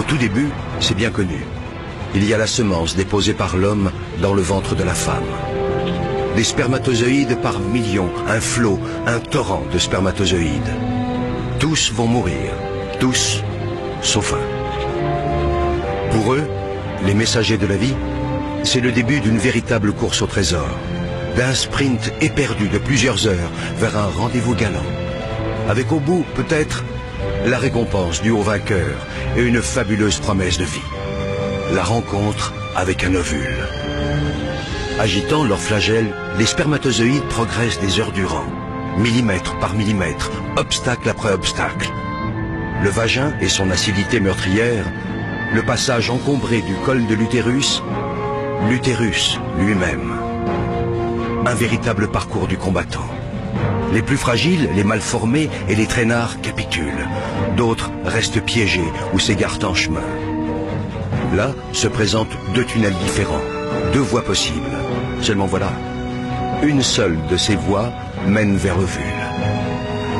tout début, c'est bien connu. Il y a la semence déposée par l'homme dans le ventre de la femme. Des spermatozoïdes par millions, un flot, un torrent de spermatozoïdes. Tous vont mourir, tous, sauf un. Pour eux, les messagers de la vie, c'est le début d'une véritable course au trésor, d'un sprint éperdu de plusieurs heures vers un rendez-vous galant, avec au bout, peut-être, la récompense du haut vainqueur et une fabuleuse promesse de vie. La rencontre avec un ovule. Agitant leurs flagelles, les spermatozoïdes progressent des heures durant, millimètre par millimètre, obstacle après obstacle. Le vagin et son acidité meurtrière, le passage encombré du col de l'utérus, l'utérus lui-même. Un véritable parcours du combattant. Les plus fragiles, les mal formés et les traînards capitulent. D'autres restent piégés ou s'égarent en chemin. Là se présentent deux tunnels différents, deux voies possibles. Seulement voilà, une seule de ces voies mène vers l'ovule.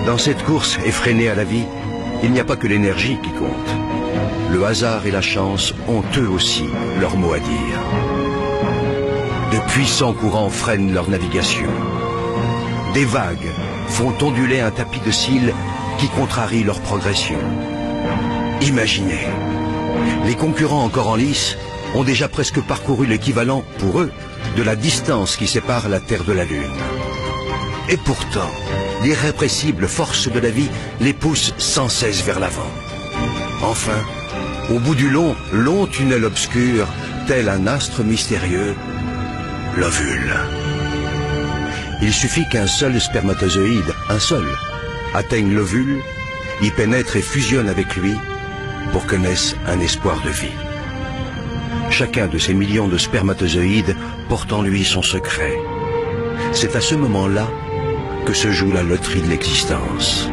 Dans cette course effrénée à la vie, il n'y a pas que l'énergie qui compte. Le hasard et la chance ont eux aussi leur mot à dire. De puissants courants freinent leur navigation. Des vagues font onduler un tapis de cils qui contrarie leur progression. Imaginez, les concurrents encore en lice ont déjà presque parcouru l'équivalent, pour eux, de la distance qui sépare la Terre de la Lune. Et pourtant, l'irrépressible force de la vie les pousse sans cesse vers l'avant. Enfin, au bout du long tunnel obscur, tel un astre mystérieux, l'ovule. Il suffit qu'un seul spermatozoïde, un seul, atteigne l'ovule, y pénètre et fusionne avec lui pour que naisse un espoir de vie. Chacun de ces millions de spermatozoïdes porte en lui son secret. C'est à ce moment-là que se joue la loterie de l'existence.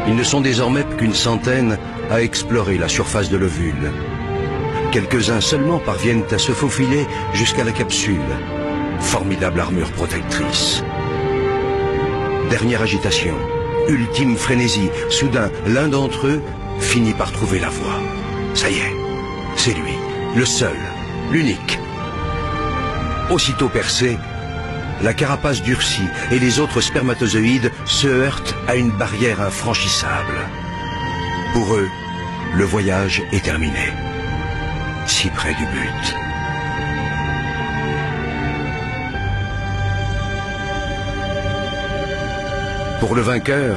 Ils ne sont désormais qu'une centaine à explorer la surface de l'ovule. Quelques-uns seulement parviennent à se faufiler jusqu'à la capsule. Formidable armure protectrice. Dernière agitation, ultime frénésie. Soudain, l'un d'entre eux finit par trouver la voie. Ça y est, c'est lui, le seul, l'unique. Aussitôt percé, la carapace durcit et les autres spermatozoïdes se heurtent à une barrière infranchissable. Pour eux, le voyage est terminé. Si près du but. Pour le vainqueur,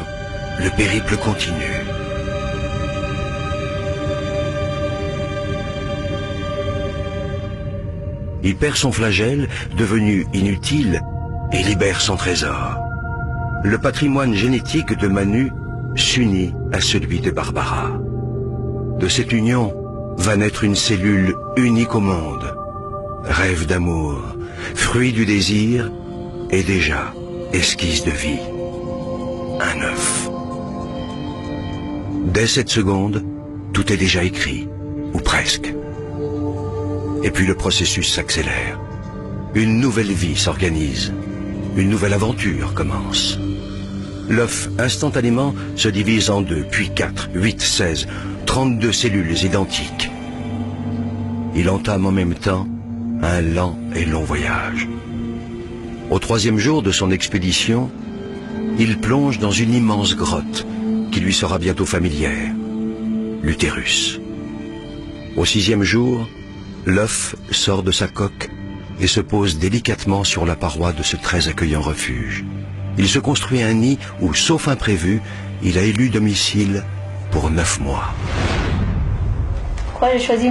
le périple continue. Il perd son flagelle, devenu inutile, et libère son trésor. Le patrimoine génétique de Manu s'unit à celui de Barbara. De cette union va naître une cellule unique au monde. Rêve d'amour, fruit du désir, et déjà esquisse de vie. Un œuf. Dès cette seconde, tout est déjà écrit, ou presque. Et puis le processus s'accélère. Une nouvelle vie s'organise. Une nouvelle aventure commence. L'œuf, instantanément, se divise en 2, puis 4, 8, 16, 32 cellules identiques. Il entame en même temps un lent et long voyage. Au 3e jour de son expédition, il plonge dans une immense grotte qui lui sera bientôt familière, l'utérus. Au 6e jour, l'œuf sort de sa coque et se pose délicatement sur la paroi de ce très accueillant refuge. Il se construit un nid où, sauf imprévu, il a élu domicile pour 9 mois. Pourquoi j'ai choisi